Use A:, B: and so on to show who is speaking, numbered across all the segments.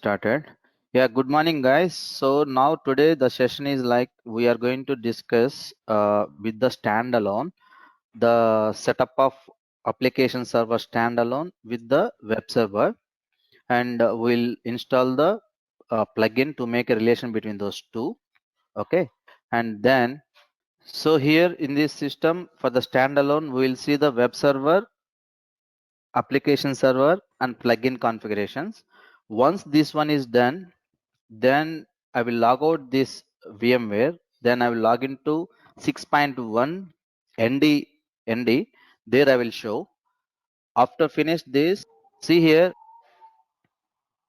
A: started. Yeah, good morning, guys. So now today the session is like we are going to discuss with the standalone the setup of application server standalone with the web server, and we'll install the plugin to make a relation between those two. Okay, and then so here in this system for the standalone, we will see the web server, application server, and plugin configurations. Once this one is done, then I will log out this VMware, then I will log into 6.1 ND, there I will show. After finish this, see here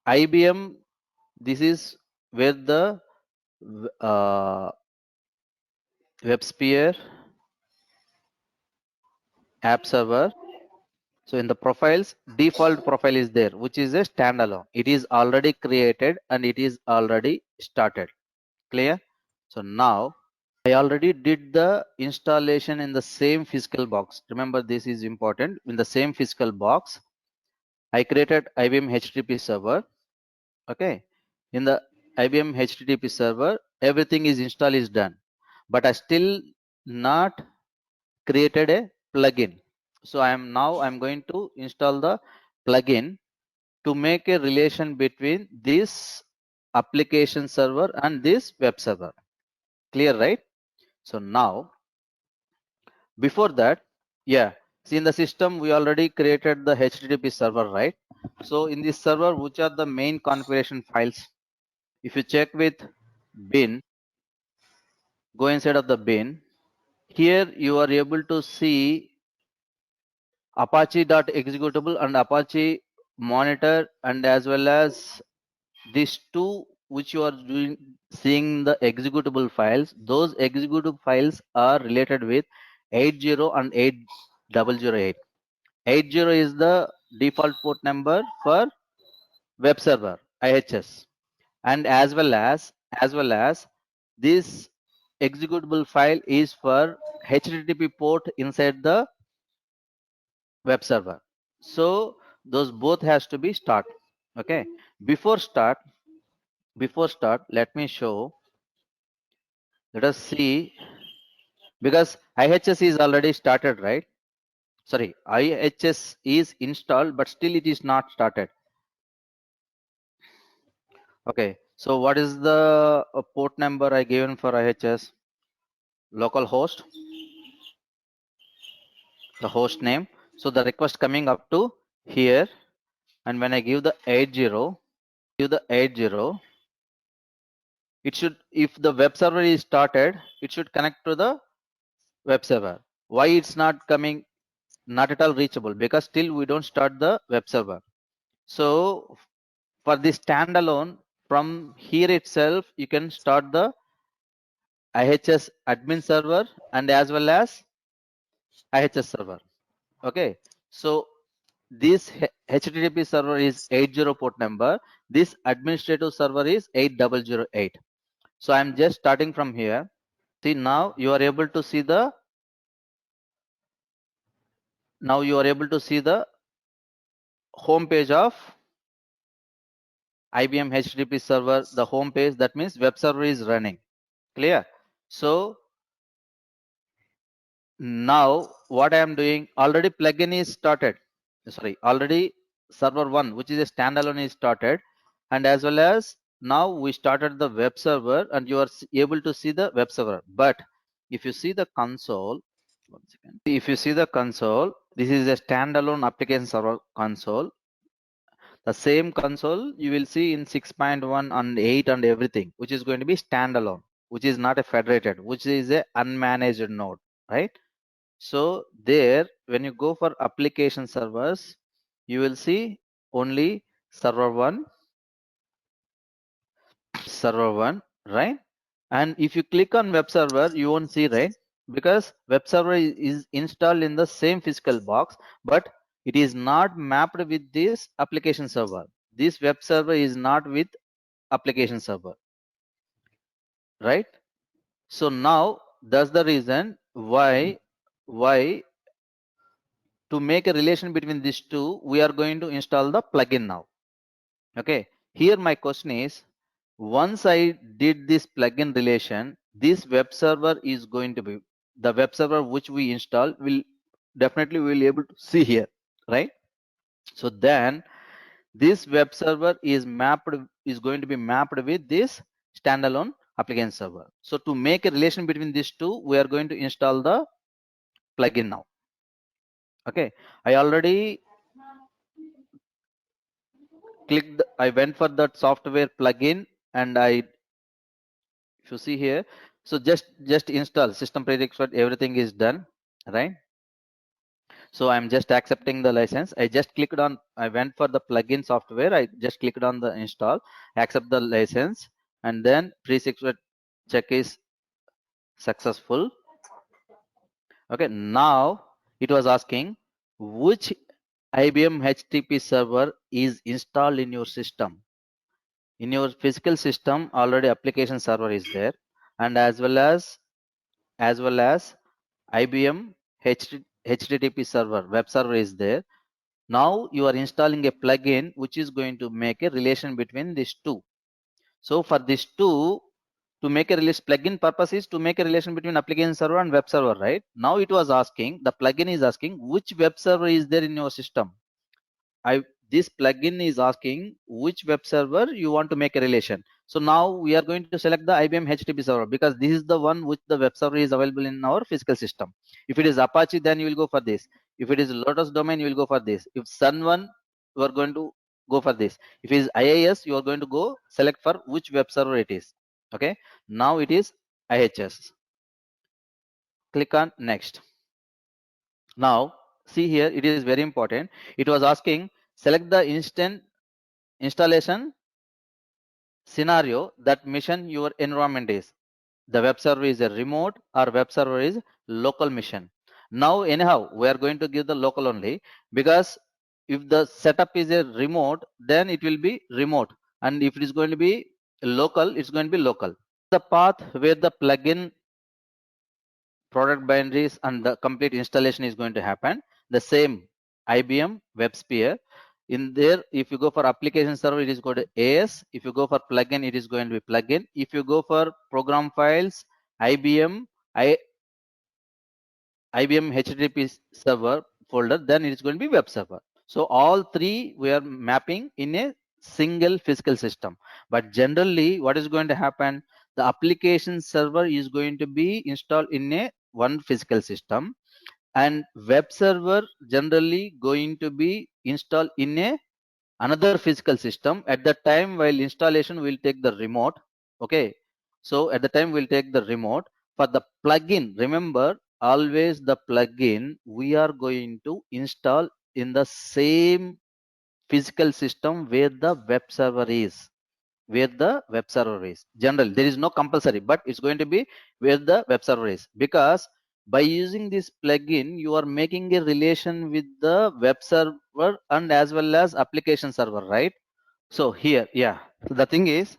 A: IBM, this is where the WebSphere app server. So in the profiles, default profile is there, which is a standalone. It is already created and it is already started. Clear? So now I already did the installation in the same physical box. Remember, this is important. In the same physical box, I created IBM HTTP server. Okay. In the IBM HTTP server, everything is installed, is done. But I still not created a plugin. So I'm going to install the plugin to make a relation between this application server and this web server. Clear, right? So now, before that, yeah, see in the system, we already created the HTTP server, right? So in this server, which are the main configuration files? If you check with bin, go inside of the bin. Here you are able to see Apache.executable and Apache monitor, and as well as these two which you are doing seeing the executable files. Those executable files are related with 80 and 8008. 80 is the default port number for web server IHS, and as well as this executable file is for HTTP port inside the web server. So those both has to be start. Okay, before start, let me show. Let us see, because IHS is already started, right? Sorry, IHS is installed, but still it is not started. Okay, so what is the port number I given for IHS? Localhost, the host name. So the request coming up to here, and when I give the 80, it should, if the web server is started, it should connect to the web server. Why it's not coming, not at all reachable? Because still we don't start the web server. So for this standalone, from here itself, you can start the IHS admin server and as well as IHS server. Okay, so this HTTP server is 80 port number. This administrative server is 8008. So I'm just starting from here. See, now you are able to see the home page of IBM HTTP server, the home page. That means web server is running. Clear? So now what I am doing, already plugin is started. Sorry, already server 1, which is a standalone, is started, and as well as now we started the web server, and you are able to see the web server. But if you see the console, one second. If you see the console, this is a standalone application server console. The same console you will see in 6.1 and 8 and everything, which is going to be standalone, which is not a federated, which is a unmanaged node, right? So there, when you go for application servers, you will see only server 1, right? And if you click on web server, you won't see, right? Because web server is installed in the same physical box, but it is not mapped with this application server. This web server is not with application server, right? So now that's the reason why to make a relation between these two, we are going to install the plugin now. Okay, here my question is, once I did this plugin relation, this web server is going to be the web server which we install will definitely we will able to see here, right? So then this web server is going to be mapped with this standalone application server. So to make a relation between these two, we are going to install the plugin now. Okay, I already clicked, I went for that software plugin, and I, if you see here, so just install system prerequisite, everything is done, right? So I'm just accepting the license. I just clicked on, I went for the plugin software, I just clicked on the install, accept the license, and then prerequisite check is successful. Okay, now it was asking which IBM HTTP server is installed in your system. In your physical system, already application server is there, and as well as IBM HTTP server, web server is there. Now you are installing a plugin which is going to make a relation between these two. So for these two, to make a relation, plugin purpose is to make a relation between application server and web server, right? Now it was asking, the plugin is asking which web server is there in your system. This plugin is asking which web server you want to make a relation. So now we are going to select the IBM HTTP server because this is the one which the web server is available in our physical system. If it is Apache, then you will go for this. If it is Lotus domain, you will go for this. If Sun one, you are going to go for this. If it is IIS, you are going to go select for which web server it is. Okay. Now it is IHS. Click on next. Now see here, it is very important. It was asking select the instant installation scenario that mission your environment is. The web server is a remote or web server is local mission. Now anyhow we are going to give the local only, because if the setup is a remote, then it will be remote, and if it is going to be local, it's going to be local. The path where the plugin product binaries and the complete installation is going to happen. The same IBM WebSphere. In there, if you go for application server, it is going to AS. If you go for plugin, it is going to be plugin. If you go for program files, IBM, IBM HTTP server folder, then it is going to be web server. So all three we are mapping in a single physical system. But generally, what is going to happen? The application server is going to be installed in a one physical system, and web server generally going to be installed in a another physical system. At the time while installation, we'll take the remote. Okay, so at the time we'll take the remote. For the plugin, remember always the plugin we are going to install in the same physical system where the web server is. Generally there is no compulsory, but it's going to be where the web server is, because by using this plugin you are making a relation with the web server and as well as application server, right? So here, yeah, the thing is,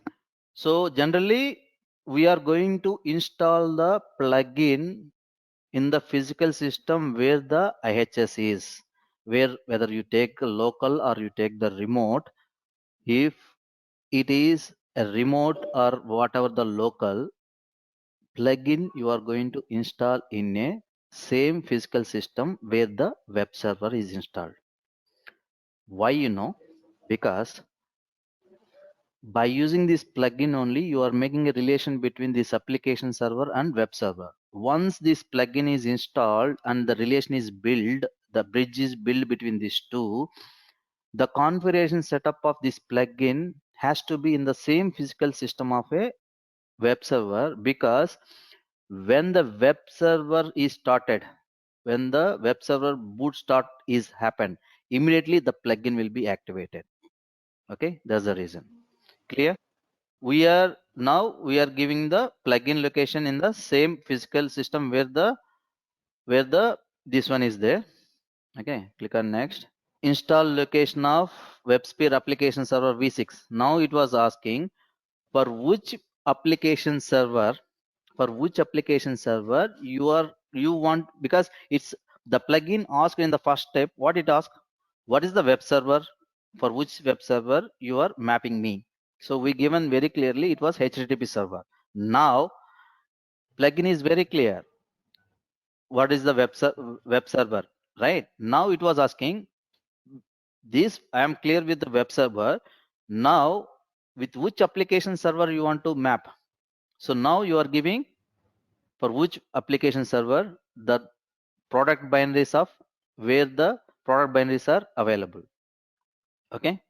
A: so generally we are going to install the plugin in the physical system where the IHS is, where whether you take local or you take the remote. If it is a remote or whatever the local plugin, you are going to install in a same physical system where the web server is installed. Why? Because by using this plugin only, you are making a relation between this application server and web server. Once this plugin is installed and the relation is built, the bridge is built between these two, the configuration setup of this plugin has to be in the same physical system of a web server, because when the web server is started, when the web server boot start is happened, immediately the plugin will be activated. Okay, that's the reason. Clear? We are giving the plugin location in the same physical system where the this one is there. Okay, click on next. Install location of WebSphere application server v6. Now it was asking for which application server, you want, because it's the plugin asked in the first step. What it asked? What is the web server? for which web server you are mapping me. So we given very clearly it was HTTP server. Now plugin is very clear. What is the web server, right? Now it was asking this. I am clear with the web server. Now with which application server you want to map? So now you are giving for which application server the product binaries of where the product binaries are available. Okay.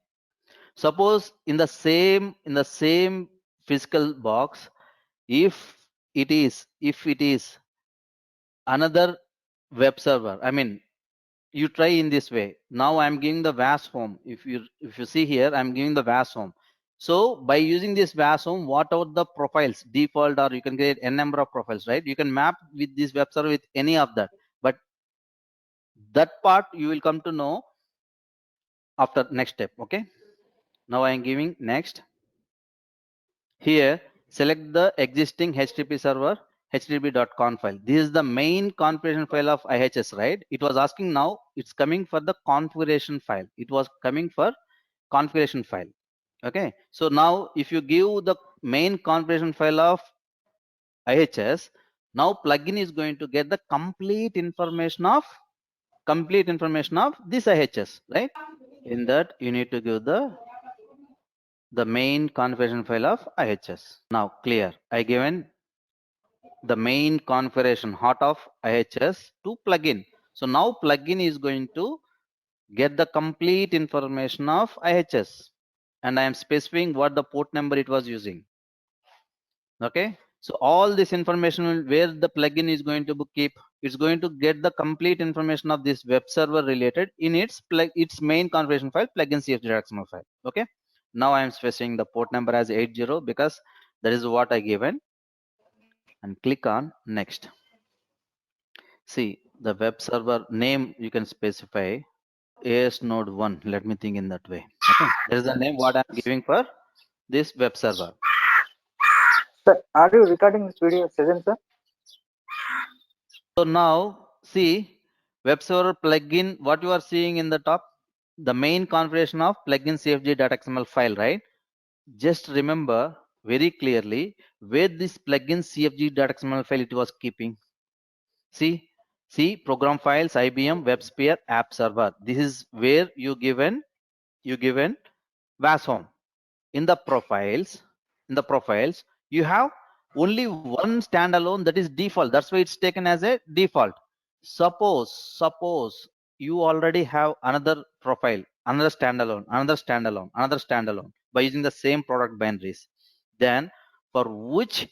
A: Suppose in the same physical box, if it is another web server, I mean, you try in this way. Now I'm giving the VAS home. If you see here, I'm giving the VAS home. So by using this VAS home, whatever the profiles default, or you can create n number of profiles, right? You can map with this web server with any of that. But that part you will come to know after next step. Okay. Now I am giving next. Here, select the existing HTTP server, http.conf file. This is the main configuration file of IHS, right? It was asking now, it's coming for the configuration file. It was coming for configuration file. Okay. So now if you give the main configuration file of IHS, now plugin is going to get the complete information of this IHS, right? In that you need to give the main configuration file of IHS. Now clear. I given the main configuration hot of IHS to plugin. So now plugin is going to get the complete information of IHS, and I am specifying what the port number it was using. Okay. So all this information will, where the plugin is going to keep, it's going to get the complete information of this web server related in its main configuration file, plugin cfg.xml file. Okay. Now I am specifying the port number as 80 because that is what I given, and click on next. See the web server name you can specify AS node 1. Let me think in that way. Okay. That is the name what I'm giving for this web server.
B: Sir, are you recording this video session, sir?
A: So now see web server plugin, what you are seeing in the top, the main configuration of plugin cfg.xml file, right? Just remember very clearly where this plugin cfg.xml file it was keeping. See program files, IBM, WebSphere, app server. This is where you given VAS home. In the profiles, you have only one standalone, that is default. That's why it's taken as a default. Suppose you already have another profile, another standalone by using the same product binaries. Then for which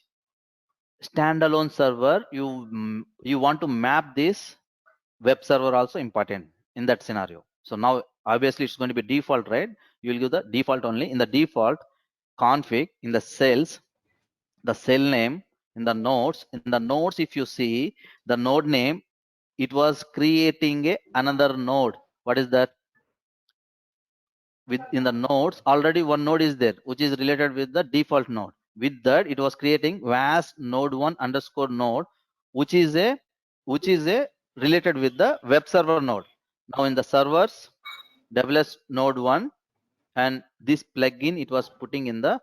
A: standalone server you want to map this web server also important in that scenario. So now obviously it's going to be default, right? You will give the default only. In the default config, in the cells, the cell name, in the nodes, if you see the node name, it was creating another node. What is that? In the nodes already one node is there which is related with the default node. With that it was creating vas node1 underscore node which is a related with the web server node. Now in the servers WS node 1, and this plugin it was putting in the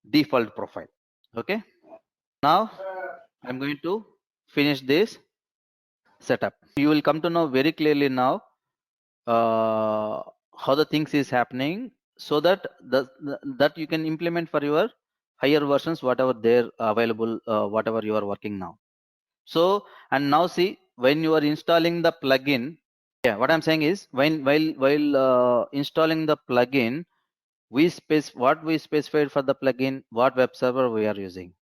A: default profile. Okay. Now I'm going to finish this setup. You will come to know very clearly now how the things is happening, so that that you can implement for your higher versions, whatever they're available, whatever you are working now. So and now see when you are installing the plugin, yeah, what I'm saying is while installing the plugin, what we specified for the plugin, what web server we are using,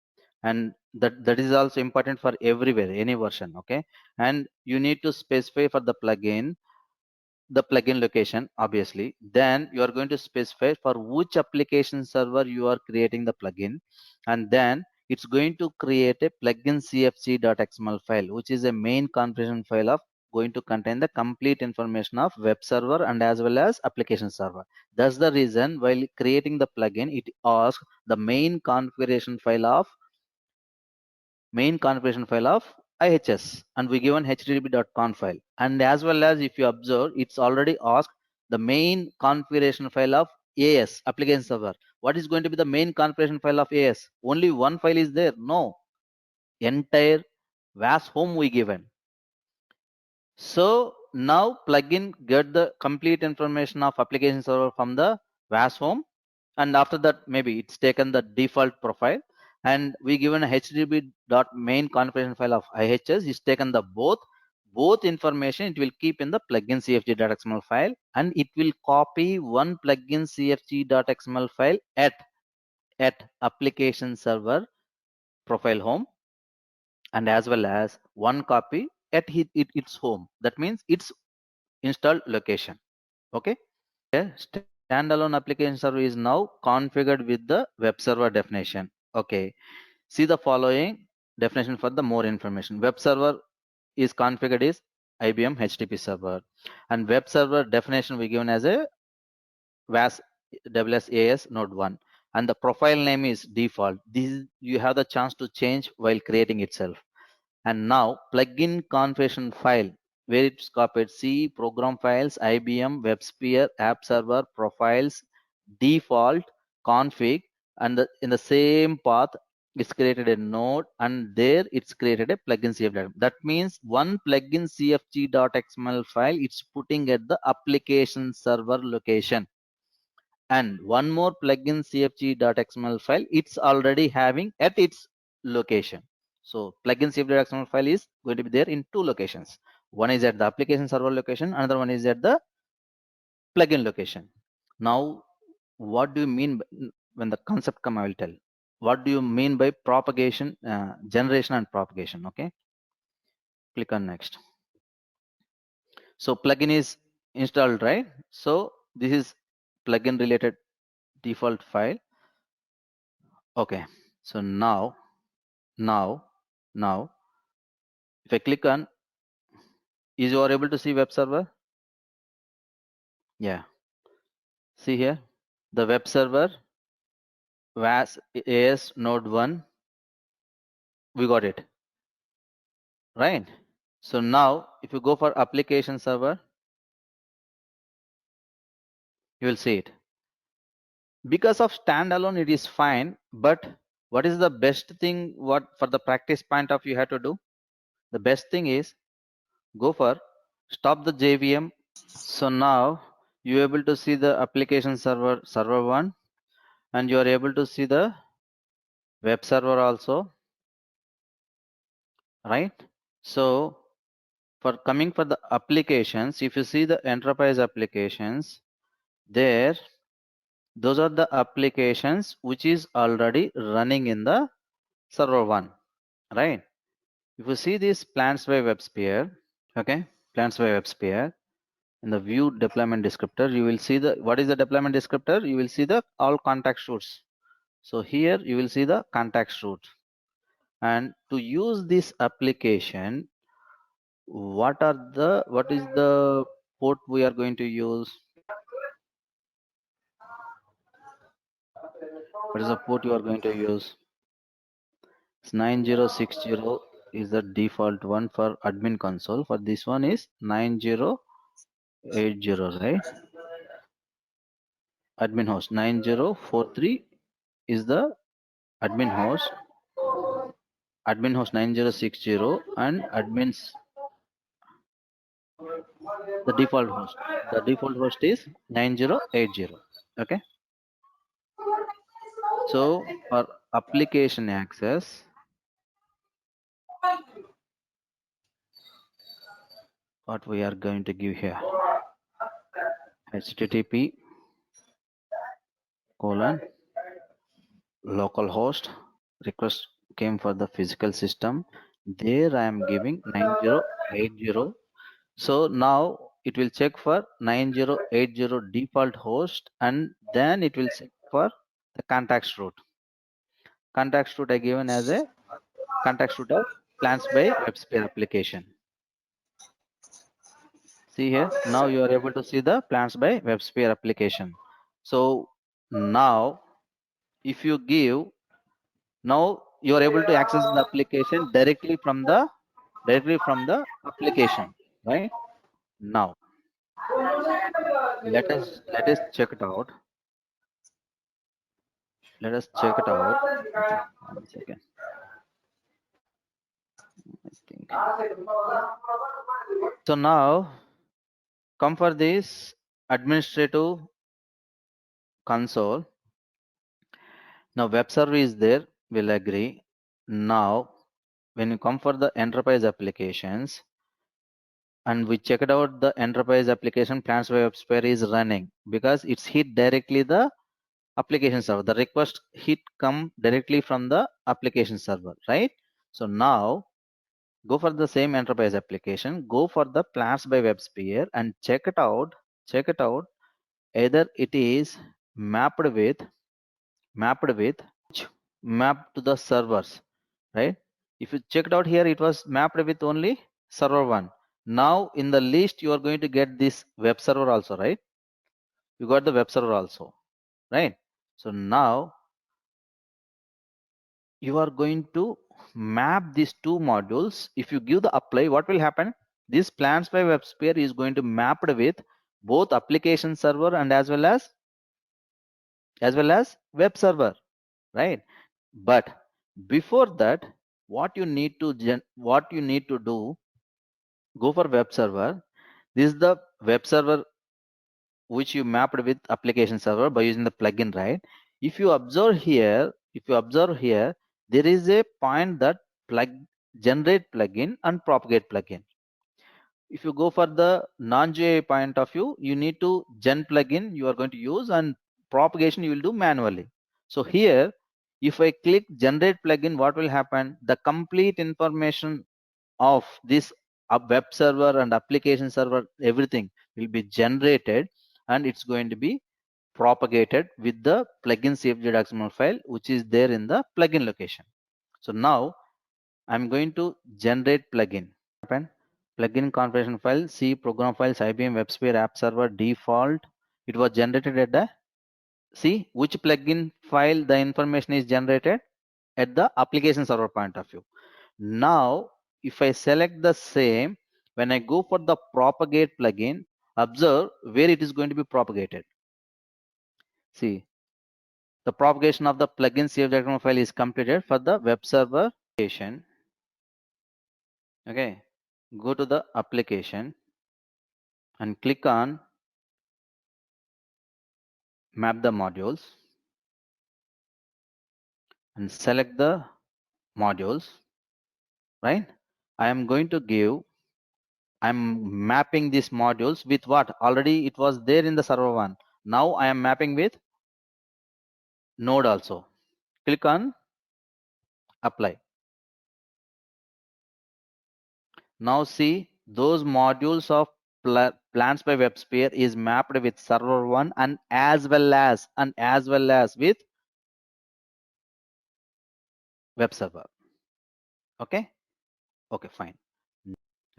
A: and that is also important for everywhere, any version. Okay. And you need to specify for the plugin location, obviously. Then you are going to specify for which application server you are creating the plugin, and then it's going to create a plugin cfg.xml file which is a main configuration file of going to contain the complete information of web server and as well as application server. That's the reason while creating the plugin it asks the main configuration file of IHS, and we given http.conf file. And as well as if you observe, it's already asked the main configuration file of AS, application server. What is going to be the main configuration file of AS? Only one file is there? No. Entire VAS home we given. So now plugin get the complete information of application server from the VAS home, and after that maybe it's taken the default profile, and we given a http.main configuration file of IHS is taken the both information. It will keep in the plugin cfg.xml file, and it will copy one plugin cfg.xml file at application server profile home, and as well as one copy at its home. That means its installed location. Okay. A standalone application server is now configured with the web server definition. Okay. See the following definition for the more information. Web server is configured is IBM HTTP server, and web server definition we given as a WAS WSAS node 1, and the profile name is default. This is, you have the chance to change while creating itself. And now plugin configuration file where it's copied. C program files, IBM, WebSphere, App Server, profiles, default, config, and in the same path it's created a node, and there it's created a plugin CFG. That means one plugin CFG.xml file it's putting at the application server location, and one more plugin cfg.xml file it's already having at its location. So plugin cfg.xml file is going to be there in two locations. One is at the application server location, another one is at the plugin location. Now what do you mean when the concept come? I will tell what do you mean by propagation, generation and propagation. Okay, click on next. So plugin is installed, right? So this is plugin related default file. Okay, so now if I click on, is you are able to see web server? Yeah, see here the web server was AS node 1, we got it, right? So now if you go for application server, you will see it. Because of standalone it is fine, but what is the best thing, what for the practice point of you have to do? The best thing is go for stop the JVM. So now you are able to see the application server 1, and you are able to see the web server also, right? So for coming for the applications, if you see the enterprise applications there, those are the applications which is already running in the server 1, right? If you see this plans by WebSphere, okay, plans by WebSphere, in the view deployment descriptor, you will see the, what is the deployment descriptor? You will see the all context routes. So here you will see the context route, and to use this application, what is the port we are going to use? What is the port you are going to use? It's 9060 is the default one for admin console. For this one is 9080, right? Admin host 9043 is the admin host. Admin host 9060, and admins the default host. The default host is 9080. Okay. So for application access, what we are going to give here, http colon localhost request came for the physical system, there I am giving 9080. So now it will check for 9080 default host, and then it will check for the context route. Context route I given as a context route of plans by WebSphere application. See here, now you are able to see the plans by WebSphere application. So now if you give, now you are able to access the application directly from the application, right? Now let us check it out. Let us check it out. Okay, 1 second. I think so. Now come for this administrative console. Now web server is there. We'll agree. Now when you come for the enterprise applications, and we checked out the enterprise application, plans by WebSphere is running because it's hit directly the application server. The request hit come directly from the application server, right? So now go for the same enterprise application, go for the plans by WebSphere and check it out. Either it is mapped with mapped to the servers, right? If you check it out here, it was mapped with only server 1. Now in the list you are going to get this web server also, right? You got the web server also, right? So now you are going to map these two modules. If you give the apply, what will happen? This plans by WebSphere is going to map it with both application server and as well as web server, right? But before that, what you need to do, go for web server. This is the web server which you mapped with application server by using the plugin, right? If you observe here, there is a point that generate plugin and propagate plugin. If you go for the non-GUI point of view, you need to gen plugin you are going to use and propagation you will do manually. So here, if I click generate plugin, what will happen? The complete information of this web server and application server, everything will be generated and it's going to be propagated with the plugin cfg.xml file which is there in the plugin location. So now I'm going to generate plugin. Plugin configuration file, C program files, IBM WebSphere app server default. It was generated at the, see which plugin file the information is generated at the application server point of view. Now if I select the same, when I go for the propagate plugin, observe where it is going to be propagated. See, the propagation of the plugin CF file is completed for the web server application. Okay, go to the application and click on map the modules and select the modules, right? I'm mapping these modules with what? Already it was there in the server 1. Now I am mapping with node also. Click on apply. Now see those modules of plans by WebSphere is mapped with server 1 and as well as with web server. Okay, fine.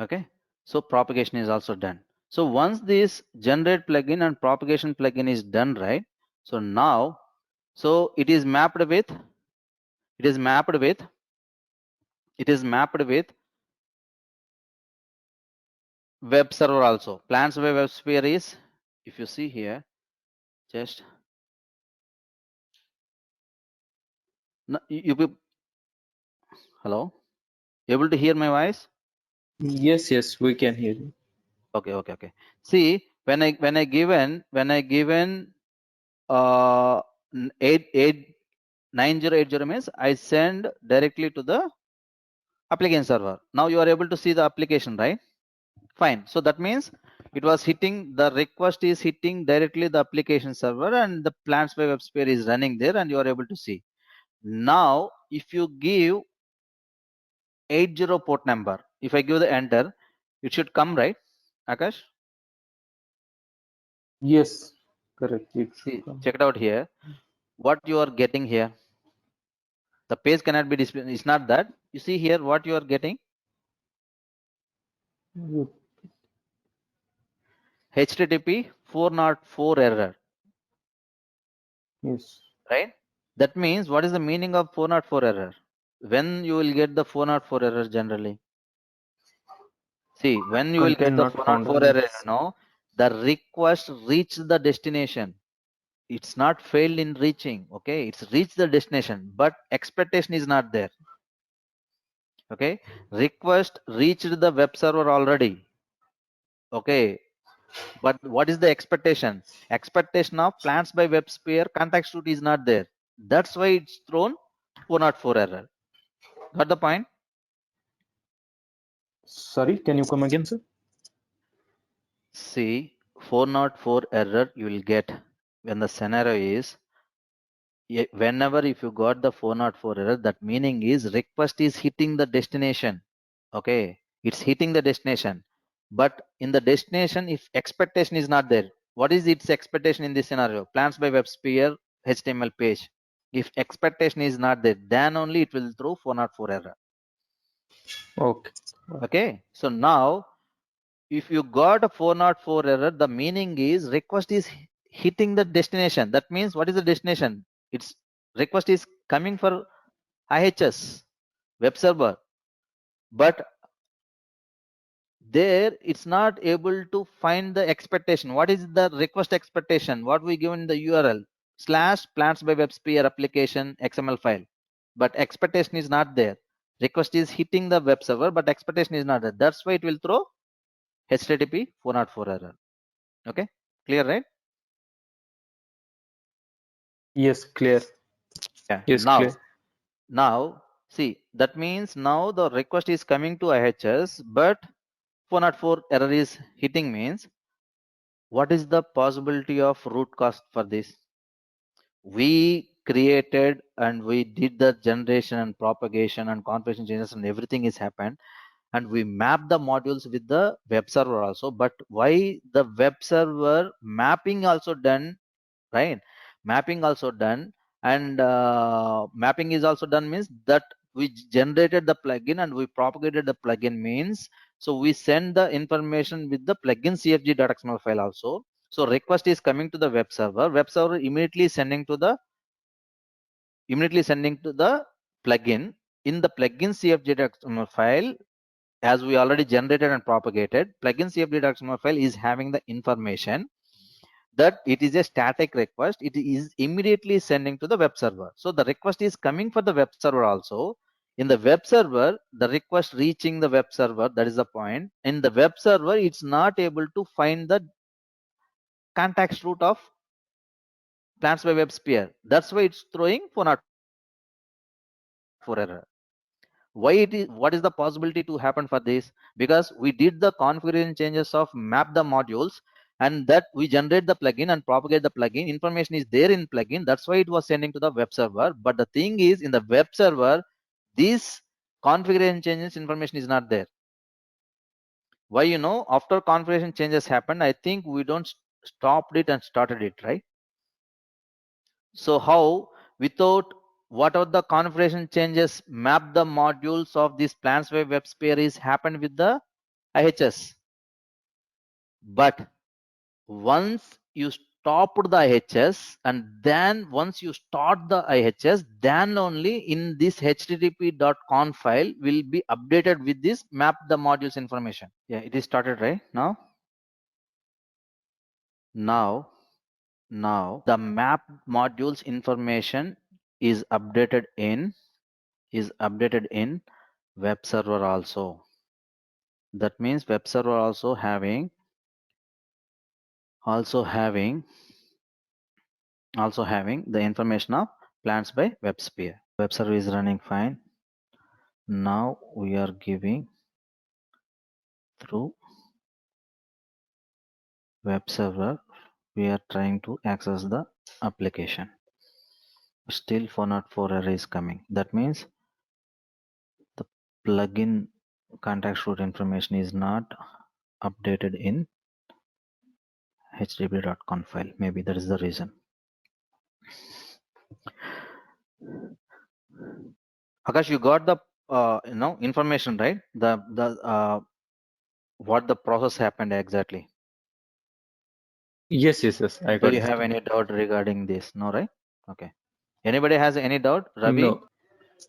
A: Okay, so propagation is also done. So once this generate plugin and propagation plugin is done, right? So now, so it is mapped with web server also. Plans by WebSphere is, if you see here, just hello, able to hear my voice?
C: Yes, we can hear you.
A: Okay. See, when I given 9080 means I send directly to the application server. Now you are able to see the application, right? Fine. So that means it was hitting, the request is hitting directly the application server and the plans by WebSphere is running there and you are able to see. Now if you give 80 port number, if I give the enter, it should come, right, Akash?
C: Yes, correct. It should
A: See,
C: come.
A: check it out here. What you are getting here, the page cannot be displayed. It's not that. You see here what you are getting.
C: Good.
A: HTTP 404 error,
C: Yes.
A: right? That means what is the meaning of 404 error? When you will get the 404 error generally? See, when you will get
C: Content
A: the
C: not found
A: 404
C: on
A: error,
C: this.
A: the request reached the destination. It's not failed in reaching. Okay, it's reached the destination, but expectation is not there. Okay, request reached the web server already. Okay, but what is the expectation? Expectation of plans by WebSphere context root is not there. That's why it's thrown 404 error. Got the point?
C: Sorry, can you come again, sir?
A: See, 404 error you will get when the scenario is whenever if you got the 404 error, that meaning is request is hitting the destination. Okay, it's hitting the destination, but in the destination, if expectation is not there, what is its expectation in this scenario? Plans by WebSphere HTML page. If expectation is not there, then only it will throw 404 error.
C: Okay.
A: Okay, so now if you got a 404 error, the meaning is request is hitting the destination. That means what is the destination? Its request is coming for IHS web server, but there it's not able to find the expectation. What is the request expectation? What we given in the URL / plans by WebSphere application XML file, but expectation is not there. Request is hitting the web server, but expectation is not there. That's why it will throw HTTP 404 error. Okay, clear, right?
C: Yes, clear.
A: Yeah.
C: Yes, clear.
A: Now see, that means now the request is coming to IHS, but 404 error is hitting means what is the possibility of root cause for this? We created and we did the generation and propagation and configuration changes and everything is happened, and we map the modules with the web server also. But why the web server mapping also done, right? Mapping also done, and mapping is also done means that we generated the plugin and we propagated the plugin means, so we send the information with the plugin cfg.xml file also. So request is coming to the web server immediately sending to the plugin. In the plugin cfg.xml file, as we already generated and propagated, plugin cfg.xml file is having the information that it is a static request. It is immediately sending to the web server. So the request is coming for the web server also. In the web server, the request reaching the web server, that is the point. In the web server, it's not able to find the context root of plans by WebSphere. That's why it's throwing 404 error. Why it is? What is the possibility to happen for this? Because we did the configuration changes of map the modules, and that we generate the plugin and propagate the plugin. Information is there in plugin. That's why it was sending to the web server. But the thing is, in the web server, this configuration changes information is not there. Why? After configuration changes happened, I think we don't stopped it and started it, right? So how, without whatever the configuration changes, map the modules of these plans by WebSphere is happened with the IHS. But once you stopped the IHS, and then once you start the IHS, then only in this http.conf file will be updated with this map the modules information. Yeah, it is started right now. Now the map modules information is updated in web server also. That means web server also having the information of plans by WebSphere. Web server is running fine. Now we are giving through web server, we are trying to access the application. Still 404 error is coming. That means the plugin context root information is not updated in http.conf file. Maybe that is the reason. Akash, you got the information, right? The what the process happened exactly.
C: Yes, I
A: Do
C: got
A: you
C: this.
A: have any doubt regarding this? No, right? Okay. Anybody has any doubt? Ravi?
C: No.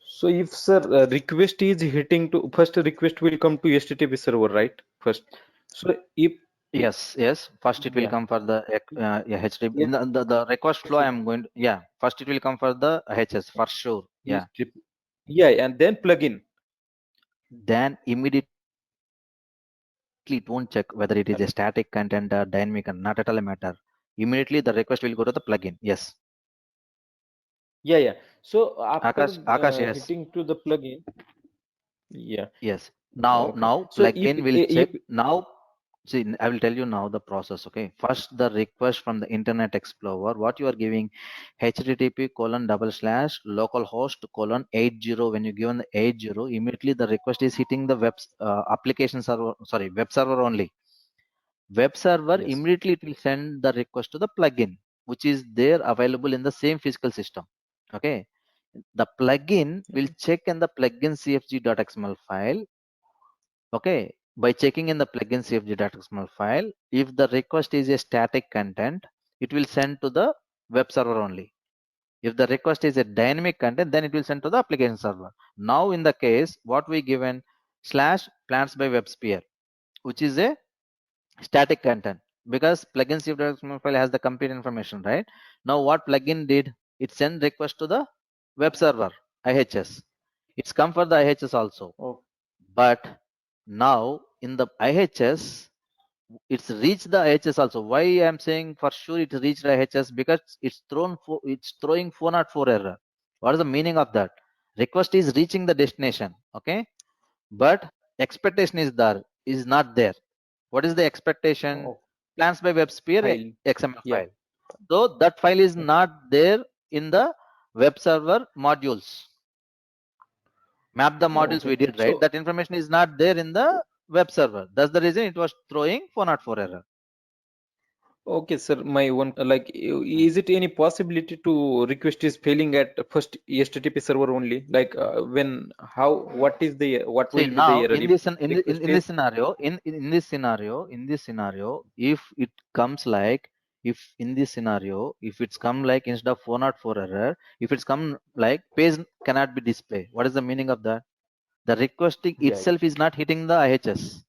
C: So if sir request is hitting to first request will come to HTTP server, right? First. So if
A: Yes, yes. First it will
C: Yeah.
A: come for the HTTP.
B: Yes.
A: In the request flow, I'm going to, yeah. First it will come for the HS for sure. Yeah.
C: Yeah, and then plugin.
A: Then immediately it won't check whether it is a static content or dynamic, and not at all a matter. Immediately the request will go to the plugin. Yes.
C: Yeah, yeah. So after
A: Akash, yes.
C: hitting to the plugin, yeah.
A: Yes. Now,
C: Okay.
A: now
C: So
A: plugin will check. Now, see, I will tell you now the process. Okay. First, the request from the Internet Explorer. What you are giving, HTTP colon double slash localhost colon 80. When you given the 80, immediately the request is hitting the application server. Sorry, web server only. Web server
C: yes.
A: immediately it will send the request to the plugin, which is there available in the same physical system. Okay. The plugin will check in the plugin cfg.xml file. Okay, by checking in the plugin cfg.xml file, if the request is a static content, it will send to the web server only. If the request is a dynamic content, then it will send to the application server. Now in the case, what we given slash plans by WebSphere, which is a static content, because plugin cfg.xml file has the complete information, right? Now what plugin did, it sent request to the web server, IHS. It's come for the IHS also.
C: Oh,
A: But now in the IHS, it's reached the IHS also. Why I'm saying for sure it reached the IHS? Because it's throwing 404 error. What is the meaning of that? Request is reaching the destination, okay, but expectation is not there. What is the expectation?
C: oh,
A: Plans by WebSphere
C: file.
A: XML
C: Yeah.
A: file. So that file is not there in the web server modules. Map the modules
C: Okay.
A: we did, right?
C: So
A: That information is not there in the web server. That's the reason it was throwing 404 error.
C: okay, sir. My one like, is it any possibility to request is failing at first HTTP server only? Like when how what
A: See
C: will be the
A: now
C: error
A: in
C: if
A: this
C: request
A: in
C: is
A: this scenario, in this scenario, if it comes like, if in this scenario, if it's come like instead of 404 error, if it's come like page cannot be displayed, what is the meaning of that? The requesting
C: yeah,
A: itself is not hitting the IHS.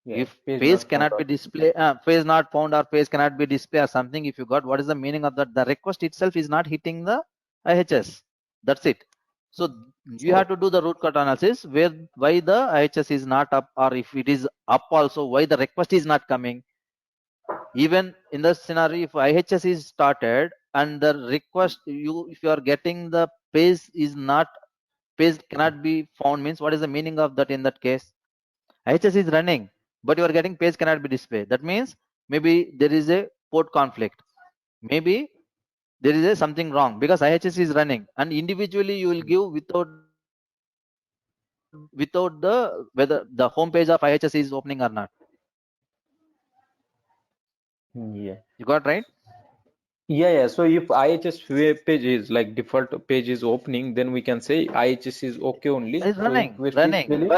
C: yeah,
A: If
C: page
A: page
C: not found
A: cannot be
C: or
A: displayed, page not found or page cannot be displayed or something, if you got, what is the meaning of that? The request itself is not hitting the IHS. That's it. So you have
C: oh,
A: to do the root cause analysis where why the IHS is not up, or if it is up also, why the request is not coming. Even in the scenario, if IHS is started and the request, if you are getting the page is not, page cannot be found, means what is the meaning of that in that case? IHS is running, but you are getting page cannot be displayed. That means maybe there is a port conflict. Maybe there is a something wrong because IHS is running, and individually you will give without the whether the home page of IHS is opening or not.
C: yeah.
A: You got right?
C: Yeah, yeah. So if IHS web page is like default page is opening, then we can say IHS is okay only.
A: It's
C: So request is
A: running.
C: failing.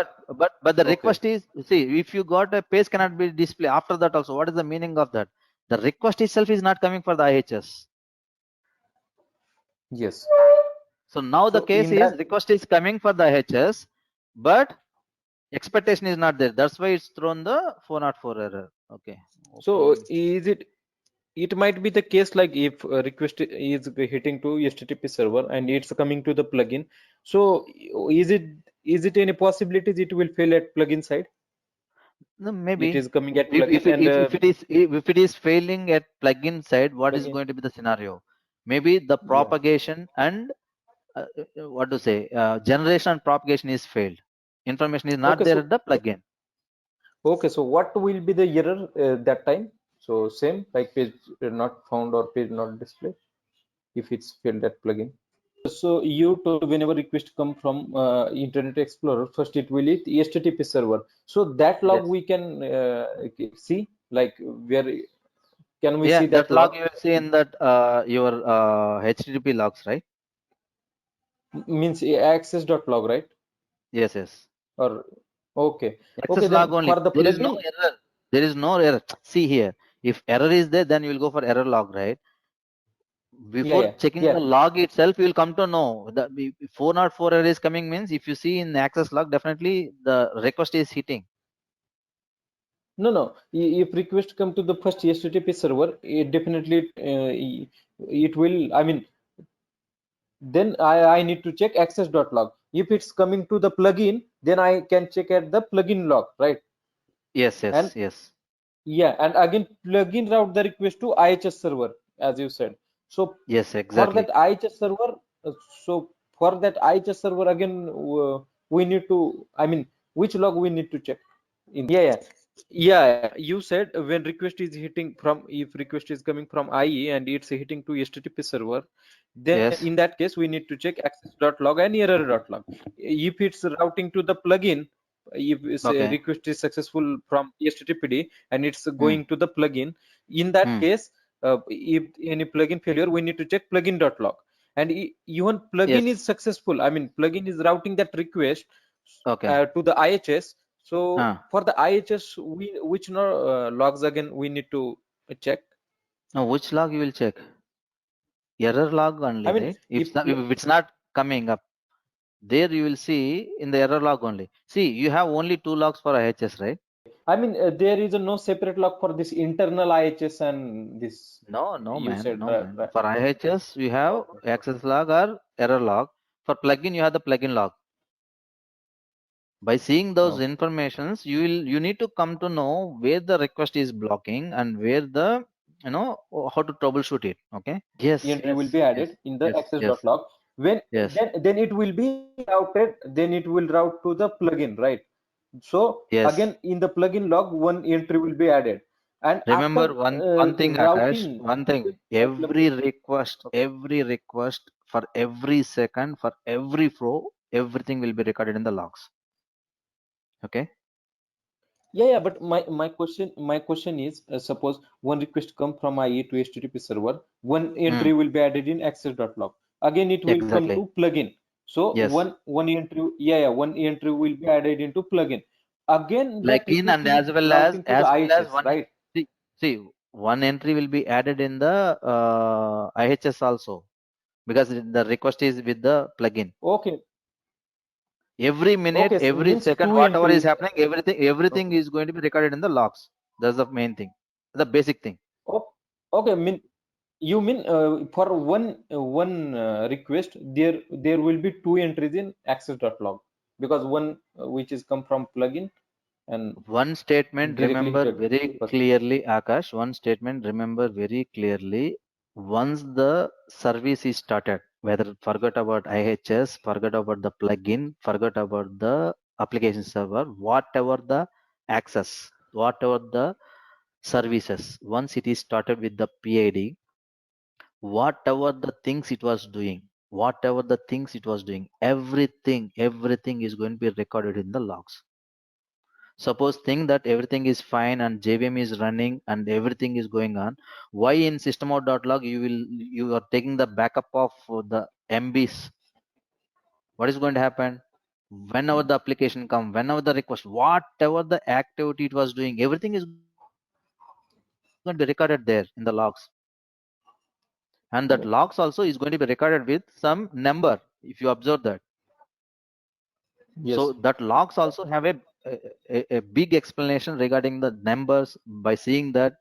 A: But the
C: Okay.
A: request is, see, if you got a page cannot be displayed after that also, what is the meaning of that? The request itself is not coming for the IHS.
C: Yes.
A: So now the
C: So
A: case
C: in
A: is
C: that,
A: request is coming for the IHS, but expectation is not there. That's why it's thrown the 404 error. Okay.
C: so
A: Open.
C: is it? It might be the case like if a request is hitting to HTTP server and it's coming to the plugin. So is it any possibilities it will fail at plugin side?
A: No,
C: It
A: maybe
C: is coming at
A: if
C: plugin and
A: if it is failing at plugin side, what is
C: plugin.
A: going to be the scenario? Maybe the
C: Yeah.
A: propagation and what to say, generation and propagation is failed. Information is not
C: Okay.
A: there
C: So
A: at the plugin.
C: okay. So what will be the error that time? So same like page not found or page not displayed if it's failed at plugin. So you told whenever request come from Internet Explorer, first it will hit HTTP server. So that log
A: Yes.
C: we can see like where can we
A: Yeah,
C: see
A: that
C: that
A: log
C: log?
A: you will see in that your HTTP logs, right?
C: Means access.log, right?
A: Yes, yes.
C: Or okay, okay.
A: Access log
C: Then
A: only.
C: for the
A: There is no
C: plugin,
A: error. There is no error. See here, if error is there, then you will go for error log, right?
C: yeah,
A: Before
C: yeah,
A: checking the
C: yeah.
A: log itself, you will come to know that 404 error is coming, means if you see in the access log, definitely the request is hitting.
C: No. If request come to the first HTTP server, it definitely it will. I mean, then I need to check access.log. If it's coming to the plugin, then I can check at the plugin log, right?
A: Yes,
C: And
A: yes.
C: yeah, and again plugin route the request to IHS server, as you said. So
A: Yes,
C: for
A: exactly.
C: that IHS server, so for that IHS server again, we need to. I mean, which log we need to check? Yeah. You said when request is hitting from, if request is coming from IE and it's hitting to HTTP server, then
A: Yes.
C: in that case we need to check access.log and error.log. If it's routing to the plugin, if say
A: Okay.
C: request is successful from HTTPD and it's
A: Hmm.
C: going to the plugin, in that
A: Hmm.
C: case, if any plugin failure, we need to check plugin.log. And even plugin
A: Yes.
C: is successful. I mean, plugin is routing that request
A: Okay.
C: to the IHS. So
A: Huh.
C: for the IHS, which logs again we need to check?
A: Now, which log you will check? Error log
C: I
A: only,
C: mean,
A: right? If it's not coming up, there you will see in the error log only. See, you have only two logs for IHS, right?
C: I mean, there is no separate log for this internal IHS and this.
A: No, no,
C: You
A: man.
C: said
A: No, man.
C: right.
A: For IHS, you have
C: Okay.
A: access log or error log. For plugin, you have the plugin log. By seeing those
C: Okay.
A: informations, you need to come to know where the request is blocking and where the how to troubleshoot it. Okay. Yes,
C: Entry will
A: yes,
C: be
A: yes,
C: added in the
A: yes, yes,
C: access.log. When
A: yes,
C: then it will be routed. Then it will route to the plugin, right? So
A: yes.
C: again, in the plugin log, one entry will be added, and
A: Remember
C: after
A: one thing, Akash.
C: routing
A: One
C: to
A: thing.
C: the plugin. Okay.
A: Every request for every second, for every flow, everything will be recorded in the logs. Okay.
C: Yeah. But my question is, suppose one request come from IE to HTTP server, one
A: Hmm.
C: entry will be added in access.log. Again, it will come
A: Exactly.
C: to plugin. So
A: Yes.
C: one entry, one entry will be added into plugin. Again, that
A: Plugin
C: request
A: and
C: is routing to the
A: as
C: IHS,
A: one
C: right?
A: see, see one entry will be added in the IHS also because the request is with the plugin.
C: Okay.
A: Every minute,
C: Okay.
A: every
C: Means
A: second,
C: two
A: whatever is
C: entries.
A: happening, everything
C: Okay.
A: is going to be recorded in the logs. That's the main thing, the basic thing.
C: Oh, okay. You mean for one request, there will be two entries in access.log, because one which is come from plugin and
A: One statement
C: directly
A: remember
C: hit
A: very
C: person.
A: clearly, Akash. One statement remember very clearly. Once the service is started, whether forget about IHS, forget about the plugin, forget about the application server, whatever the access, whatever the services, once it is started with the PID, whatever the things it was doing, everything is going to be recorded in the logs. Suppose think that everything is fine and JVM is running and everything is going on. Why in system.log you are taking the backup of the MBs? What is going to happen? Whenever the application come, whenever the request, whatever the activity it was doing, everything is going to be recorded there in the logs. And that
C: Okay.
A: logs also is going to be recorded with some number, if you observe that. So
C: Yes.
A: that logs also have a big explanation regarding the numbers. By seeing the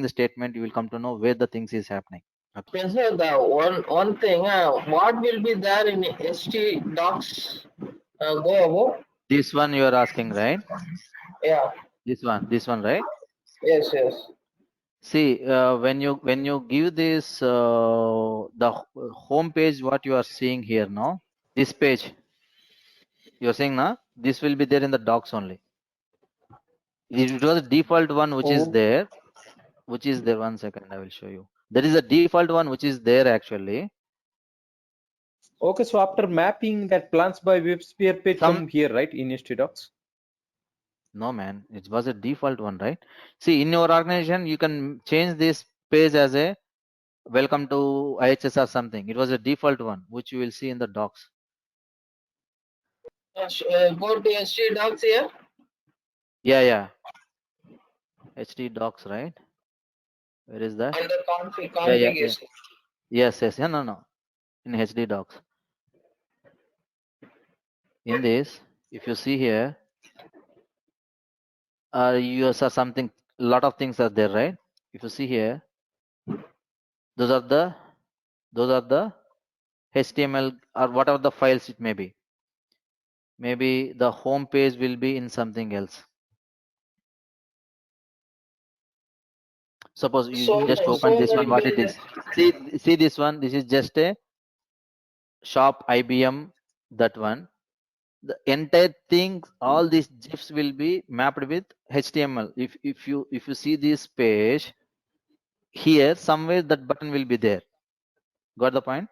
A: statement, you will come to know where the things is happening. Okay.
D: Yes, sir, the one thing, what will be there in HT docs? Go above.
A: This one you are asking, right?
D: Yeah.
A: This one, right?
D: Yes. Yes.
A: See, when you give this the home page, what you are seeing here now, this page you are seeing now, this will be there in the docs only. It was a default one which is
C: Oh,
A: there, one second I will show you. There is a default one which is there actually.
C: okay. So after mapping, that plans by WebSphere page
A: Some
C: come here, right, in HTDocs?
A: No, man, it was a default one, right? See, in your organization, you can change this page as a welcome to IHS or something. It was a default one, which you will see in the docs.
D: Go to HT docs here.
A: Yeah. HD docs, right? Where is that?
D: Under
A: Yeah.
D: configuration.
A: Yes. Yeah, no. In HD docs. In this, if you see here, US or something, a lot of things are there, right? If you see here, those are the HTML or whatever the files it may be. Maybe the home page will be in something else. Suppose you just open this one, what it is. See this one, this is just a shop IBM, that one. The entire thing, all these GIFs will be mapped with HTML. If you see this page here, somewhere that button will be there. Got the point?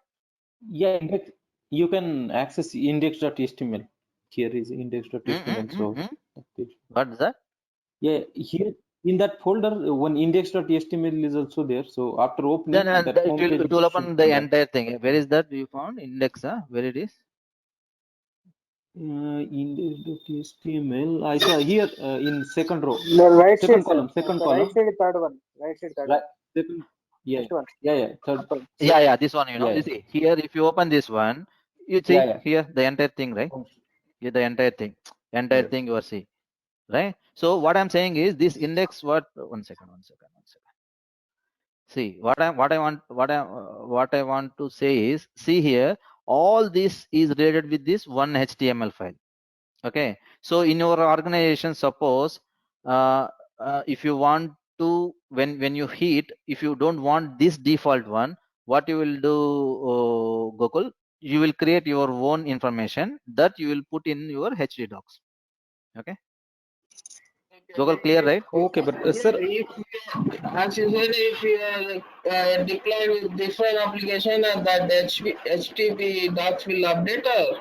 C: Yeah, index, you can access index.html. Here is index.html. So that page.
A: What is that?
C: Yeah, here in that folder, one index.html is also there. So after opening
A: Then
C: that home page,
A: it will open
C: should
A: the
C: come up.
A: entire thing. Where is that you found? Index, where it is?
C: Index.html. I saw here in second row,
B: The right
C: second
B: side,
C: column,
B: sir.
C: second
B: The
C: column.
B: right side, third one. Right side, third
C: Right,
B: one.
C: second, yeah,
B: First one.
C: yeah, third.
B: Upper.
A: Yeah, this one, you know.
C: Yeah,
A: You see here, if you open this one, you see
C: yeah.
A: here the entire thing, right? Here the entire thing,
C: Yes.
A: thing you are seeing, right? So what I'm saying is this index. What? One second. See what I want to say is, see here, all this is related with this one HTML file. Okay, so in your organization, suppose if you want to, when you hit, if you don't want this default one, what you will do, Gokul, you will create your own information that you will put in your HD docs. Okay, Gokul, clear, right?
C: Okay, but sir,
D: As you said, if you are deployed with different application and that HTTP docs will update, or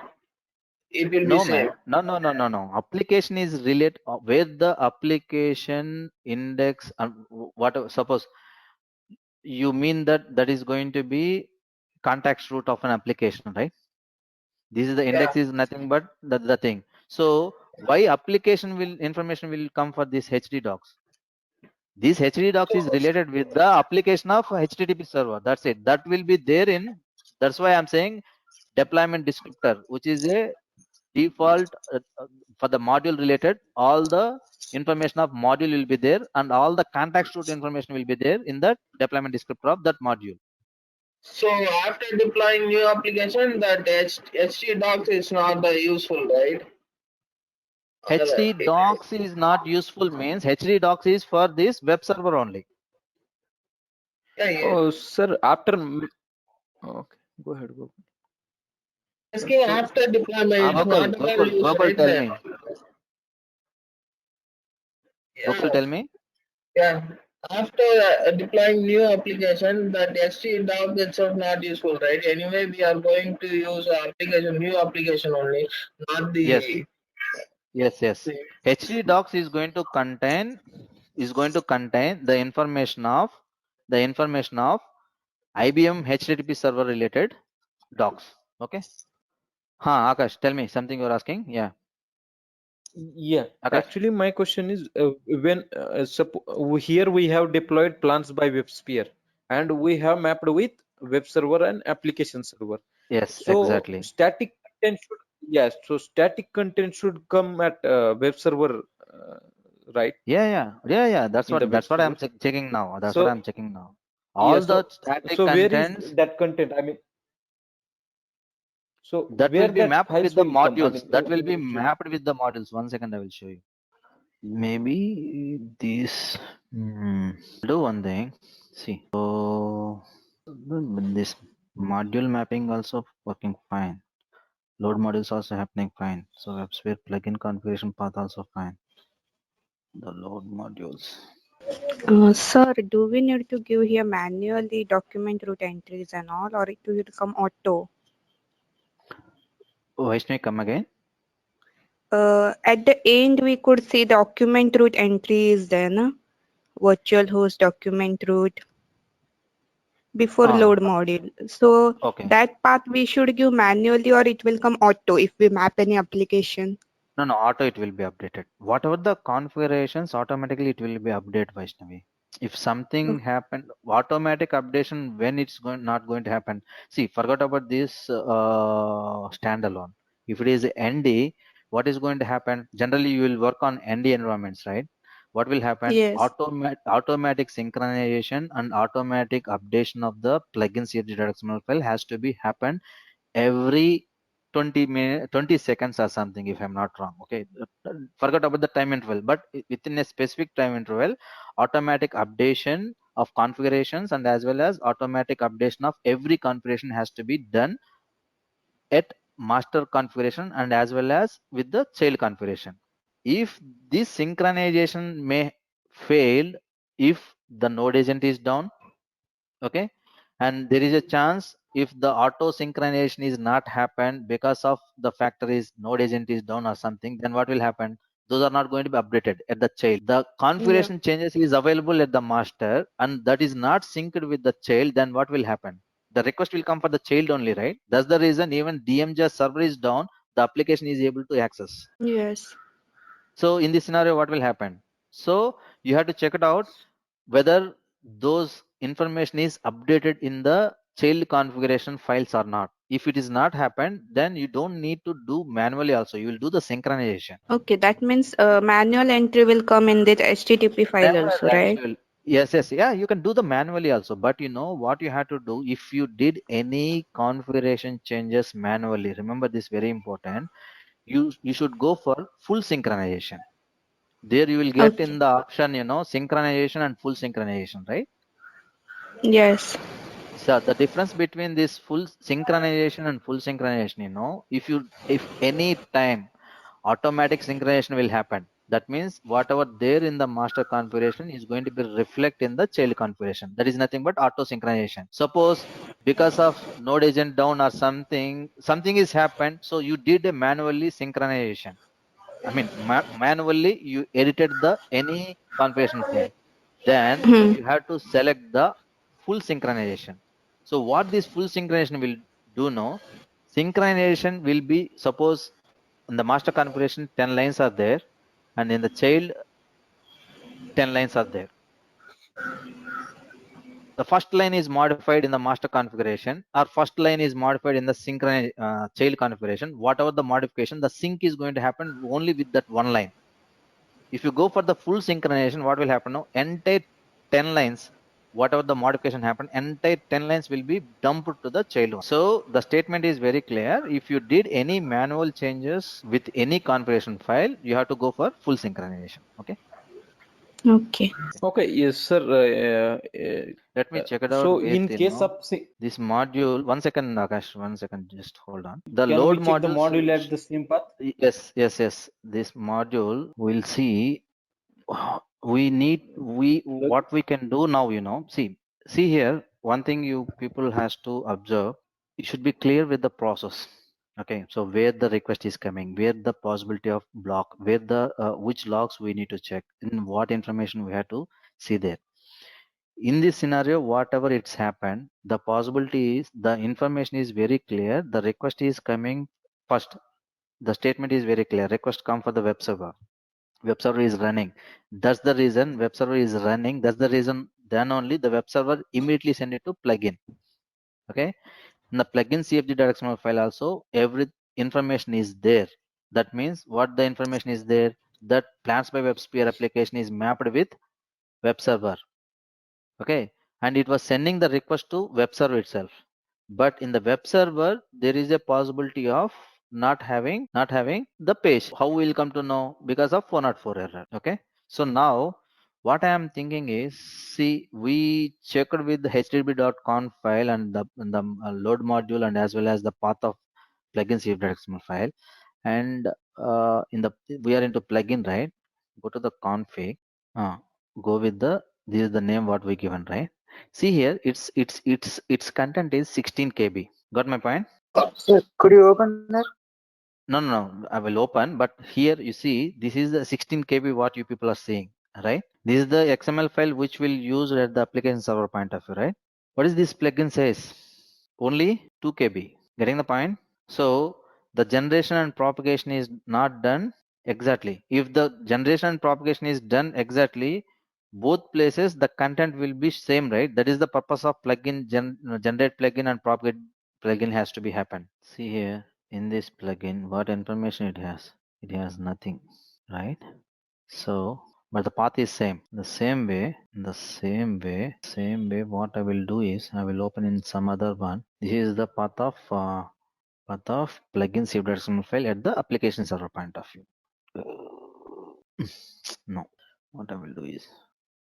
D: it will be
A: No,
D: same.
A: man. No. Application is related where the application index and whatever. Suppose you mean that is going to be context root of an application, right? This is the index is nothing but the thing. So why application will information will come for this HD docs? This HD docs is related with the application of HTTP server. That's it. That will be there in. That's why I'm saying deployment descriptor, which is a default for the module related. All the information of module will be there, and all the context root information will be there in the deployment descriptor of that module.
D: So after deploying new application, that htdocs is not useful, right?
A: HD docs is not useful means HD docs is for this web server only.
C: oh, sir, after. Okay, go ahead.
D: Asking after deployment, it's not about use,
A: Gokul,
D: right?
A: tell
D: There.
A: me. Gokul, tell me.
D: Yeah. After deploying new application, that htdoc itself not useful, right? Anyway, we are going to use new application only, not the.
A: Yes. HD docs is going to contain the information of IBM HTTP server related docs. Okay. Akash, tell me something you're asking. Yeah.
C: Yeah,
A: Akash.
C: actually, my question is when here we have deployed plans by WebSphere and we have mapped with web server and application server.
A: Yes,
C: so
A: exactly.
C: Static content should, yes, so static content should come at web server, right?
A: Yeah. That's what I'm checking now. That's what I'm checking now. All the static
C: so where is
A: contents
C: that content? I mean, so
A: that
C: where
A: will be
C: that
A: mapped
C: files
A: with the
C: will come? I
A: modules.
C: mean,
A: That will be mapped with the modules. One second, I will show you. Maybe this. Do one thing. See. So this module mapping also working fine. Load modules also happening fine. So WebSphere plugin configuration path also fine. The load modules.
E: Sir, do we need to give here manually document root entries and all, or it will come auto?
A: Vaishnavi, come again.
E: At the end, we could see document root entry is there, na? Virtual host document root before load module. So that path we should give manually, or it will come auto if we map any application.
A: No, auto it will be updated. Whatever the configurations, automatically it will be updated, Vaishnavi. If something happened, automatic updation when it's not going to happen. See, forgot about this standalone. If it is ND, what is going to happen? Generally, you will work on ND environments, right? what will happen?
E: Yes.
A: Automatic synchronization and automatic updation of the plugin CFG.xml file has to be happen every 20 seconds or something, if I'm not wrong. Okay, forget about the time interval, but within a specific time interval, automatic updation of configurations and as well as automatic updation of every configuration has to be done at master configuration and as well as with the child configuration. If this synchronization may fail if the node agent is down, okay, and there is a chance if the auto synchronization is not happen because of the factor is node agent is down or something, then what will happen? Those are not going to be updated at the child. The configuration changes is available at the master and that is not synced with the child, then what will happen? The request will come for the child only, right? That's the reason even DMJ server is down, the application is able to access.
E: Yes.
A: So in this scenario, what will happen? So you have to check it out whether those information is updated in the child configuration files or not. If it is not happened, then you don't need to do manually also. You will do the synchronization.
E: Okay, that means manual entry will come in that HTTP file also, right?
A: Actually, yes, yeah, you can do the manually also, but you know what you have to do if you did any configuration changes manually. Remember this very important. You should go for full synchronization. There you will get
E: Okay.
A: in the option, synchronization and full synchronization, right?
E: Yes.
A: So the difference between this full synchronization and full synchronization, if any time automatic synchronization will happen, that means whatever there in the master configuration is going to be reflect in the child configuration. That is nothing but auto synchronization. Suppose because of node agent down or something is happened, so you did a manually synchronization. I mean, manually you edited the any configuration file. Then
E: Hmm.
A: you have to select the full synchronization. So what this full synchronization will do now? Synchronization will be, suppose in the master configuration 10 lines are there, and in the child 10 lines are there. The first line is modified in the master configuration, or first line is modified in the child configuration. Whatever the modification, the sync is going to happen only with that one line. If you go for the full synchronization, what will happen now? Entire 10 lines, whatever the modification happened, entire 10 lines will be dumped to the child one. So the statement is very clear. If you did any manual changes with any configuration file, you have to go for full synchronization. Okay.
E: Okay.
C: Okay, yes, sir.
A: Let me check it
C: So
A: out with
C: in case of
A: this module. 1 second, Akash. 1 second. Just hold on. The
C: can
A: load
C: we check the
A: modules.
C: module at the same path?
A: Yes. This module will see. What we can do now. See here. One thing you people has to observe. You should be clear with the process. Okay. So where the request is coming, where the possibility of block, where the which logs we need to check, and what information we have to see there. In this scenario, whatever it's happened, the possibility is the information is very clear. The request is coming first. The statement is very clear. Request come for the web server. Web server is running. That's the reason web server is running. That's the reason then only the web server immediately send it to plugin. Okay. In the plugin cfg.xml file also, every information is there. That means what the information is there, that plans by WebSphere application is mapped with web server. Okay, and it was sending the request to web server itself, but in the web server there is a possibility of not having the page. How we will come to know? Because of 404 error. Okay, so now what I am thinking is, see, we checked with the http.conf file and the load module and as well as the path of plugin cf.xml file, and we are into plugin, right? Go to the config, go with the, this is the name what we given, right? See here, its content is 16 KB. Got my point?
B: Sir, could you open that?
A: No, I will open, but here you see this is the 16 KB what you people are seeing, right? This is the XML file which will use at the application server point of view, right? What is this plugin says? Only 2 KB. Getting the point? So the generation and propagation is not done exactly. If the generation and propagation is done exactly, both places the content will be same, right? That is the purpose of plugin generate plugin and propagate plugin has to be happen. See here in this plugin what information it has. It has nothing, right? So but the path is same. The same way, what I will do is I will open in some other one. This is the path of plugin saved.xml file at the application server point of view. No, what I will do is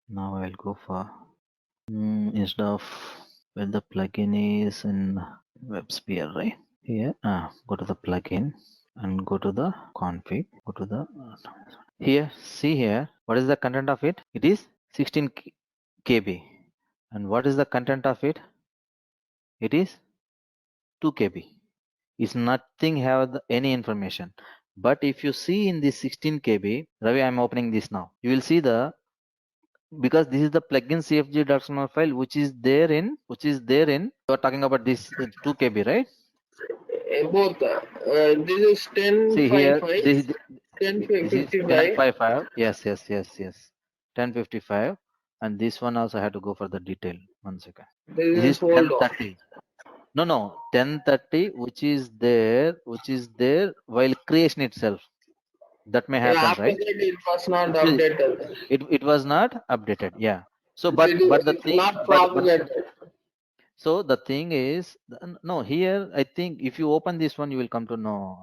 A: now I will go for instead of where the plugin is in WebSphere, right? Here, go to the plugin and go to the config. Go to the here. See here, what is the content of it? It is 16 KB, and what is the content of it? It is 2 KB. It's nothing have any information. But if you see in this 16 KB, Ravi, I'm opening this now. You will see the because this is the plugin cfg.xml file which is there in you are talking about this 2 KB, right?
D: Both. This is
A: See here,
D: 1055,
A: this is
D: 1055.
A: 1055. Yes. 1055, and this one also I had to go for the detail. 1 second.
D: This
A: This
D: is
A: is
D: hold on.
A: 1030. No, 1030, which is there while creation itself. That may
D: Yeah,
A: happen,
D: after
A: right?
D: that it was not
A: It,
D: updated.
A: it was not updated. Yeah. So,
D: It
A: but the
D: is
A: thing,
D: not
A: but
D: propagated.
A: so the thing is, no, here I think if you open this one, you will come to know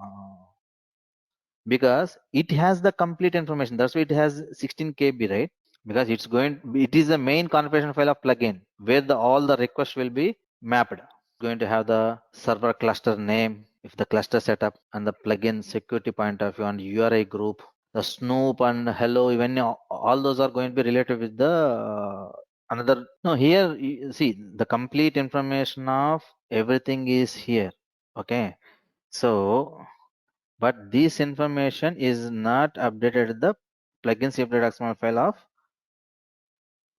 A: because it has the complete information. That's why it has 16 KB, right? Because it is the main configuration file of plugin where all the requests will be mapped. Going to have the server cluster name, if the cluster setup and the plugin security point of view and URI group, the Snoop and hello, even all those are going to be related with the another. No, here you see the complete information of everything is here. Okay, so but this information is not updated the plugin saved.xml file of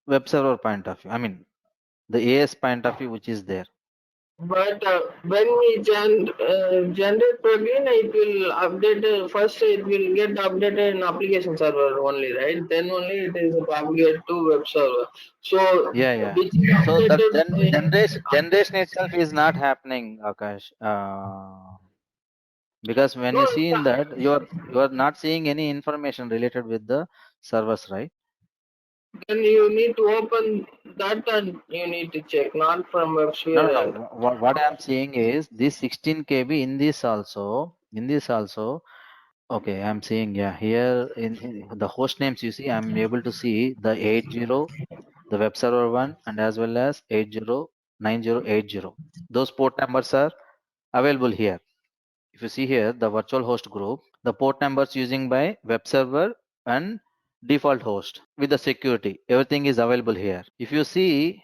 A: web server point of view. I mean the AS point of view which is there.
D: But when we generate plugin, it will update. First, it will get updated in application server only, right? Then only it is propagated to web server. So,
A: Yeah.
D: which is
A: So that
D: updated
A: then
D: in
A: generation itself is not happening, Akash. Because when
D: no,
A: you see in that you are not seeing any information related with the servers, right?
D: then you need to open that and you need to check, not from
A: No.
D: WebSphere.
A: What I'm seeing is this 16 KB in this also. Okay, I'm seeing, yeah, here in the host names you see, I'm able to see the 80, the web server one, and as well as 809080. Those port numbers are available here. If you see here, the virtual host group, the port numbers using by web server and default host with the security, everything is available here. If you see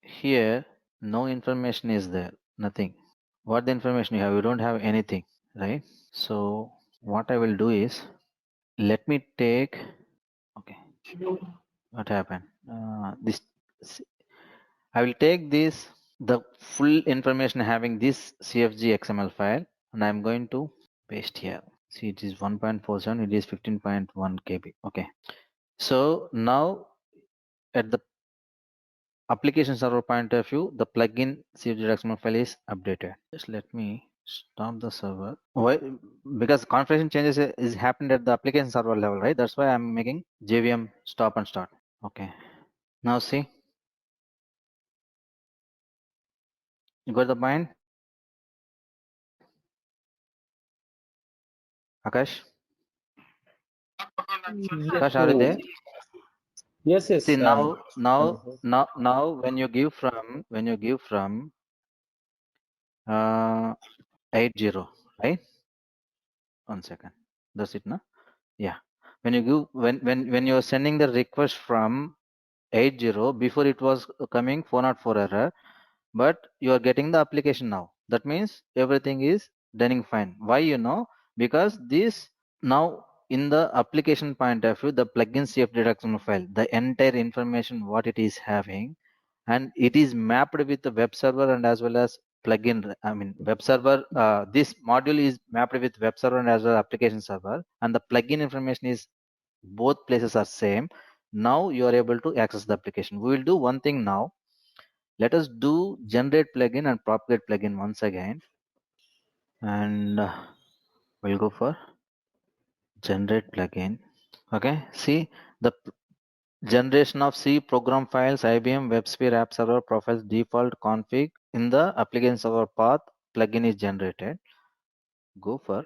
A: here, no information is there, nothing. What the information you have? You don't have anything, right? So what I will do is, let me take, okay, what happened? I will take this, the full information having this CFG XML file, and I'm going to paste here. See, it is 1.47, it is 15.1 KB. Okay. So now at the application server point of view, the plugin CFG.xml file is updated. Just let me stop the server. Why? Because configuration changes is happened at the application server level, right? That's why I'm making JVM stop and start. Okay. Now see, you got the point, Akash?
C: Yes.
A: Akash, are you there?
C: Yes.
A: See now,
C: I'm here.
A: when you give from 80, right? 1 second. That's it, no? Yeah. When you give when you are sending the request from 80, before it was coming 404 error, but you are getting the application now. That means everything is running fine. Why, because this now in the application point of view, the plugin CF file, the entire information what it is having, and it is mapped with the web server and as well as plugin. I mean web server. This module is mapped with web server and as well as application server, and the plugin information is both places are same. Now you are able to access the application. We will do one thing now. Let us do generate plugin and propagate plugin once again, and we'll go for generate plugin. Okay, see the generation of C program files, IBM WebSphere app server profiles default config in the application server path plugin is generated. Go for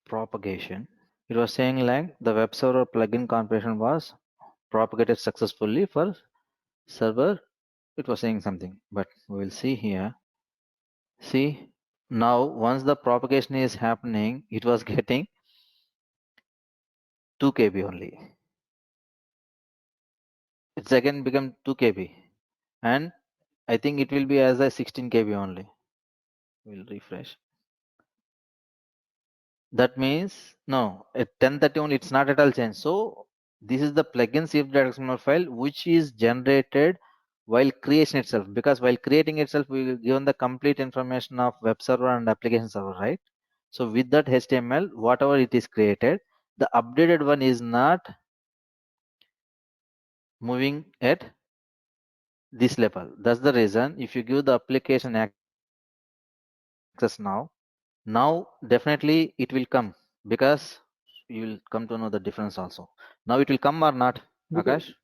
A: propagation. It was saying like the web server plugin configuration was propagated successfully for server. It was saying something, but we will see here. See, now once the propagation is happening, it was getting 2 KB only. It's again become 2 KB, and I think it will be as a 16 KB only. We'll refresh. That means no, at 1030 only it's not at all changed. So this is the plugin CF.xml file which is generated while creation itself, because while creating itself we will given the complete information of web server and application server, right? So with that HTML, whatever it is created, the updated one is not moving at this level. That's the reason if you give the application access now definitely it will come, because you will come to know the difference also. Now it will come or not,
C: Because
A: Akash?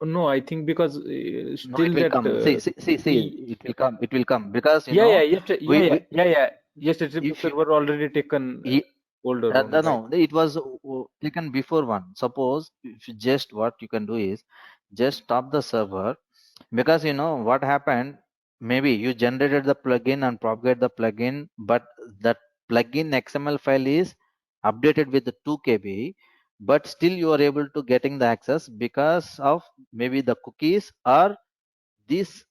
C: no, I think because
A: No, it
C: still
A: will
C: that
A: come. See,
C: we
A: it will come because
C: yeah yeah yesterday
A: if you
C: server already taken
A: ye-
C: older one, right?
A: no, it was taken before one. Suppose if you just what you can do is just stop the server, because you know what happened. Maybe you generated the plugin and propagate the plugin, but that plugin XML file is updated with the 2 KB, but still you are able to getting the access because of maybe the cookies or this,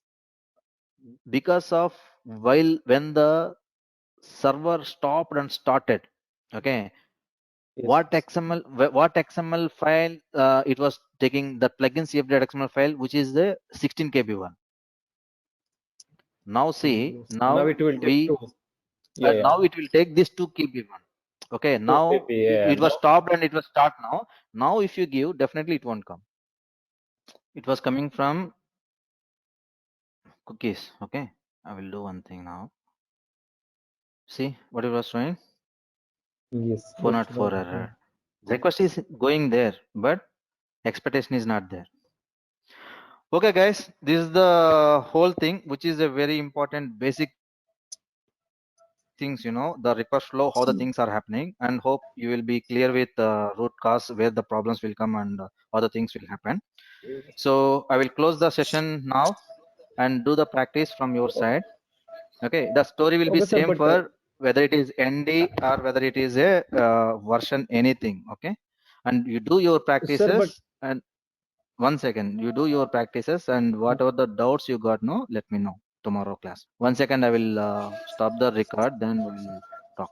A: because of while when the server stopped and started. Okay,
C: Yes, yes.
A: what XML file it was taking, the plugin CF.xml file, which is the 16 KB one. Now see,
C: Yes. Now
A: now
C: it will take
A: we
C: two. Yeah, yeah.
A: now it will take this 2 KB one. Okay,
C: 2 KB.
A: now
C: Yeah.
A: it was
C: Now
A: stopped and it was start now. Now if you give, definitely it won't come. It was coming from cookies. Okay, I will do one thing now. See what it was showing?
C: yes, yes. Now
A: 404 error. Request is going there, but expectation is not there. Okay, guys, this is the whole thing, which is a very important basic things, the request flow, how the things are happening, and hope you will be clear with root cause where the problems will come and other things will happen. So I will close the session now and do the practice from your side. Okay, the story will be
C: okay, sir.
A: same
C: But
A: for whether it is ND or whether it is a version anything. Okay, and you do your
C: sir, but
A: practices, and one second, you do your practices, and whatever the doubts you got, no, let me know tomorrow class. 1 second, I will stop the record, then we'll talk.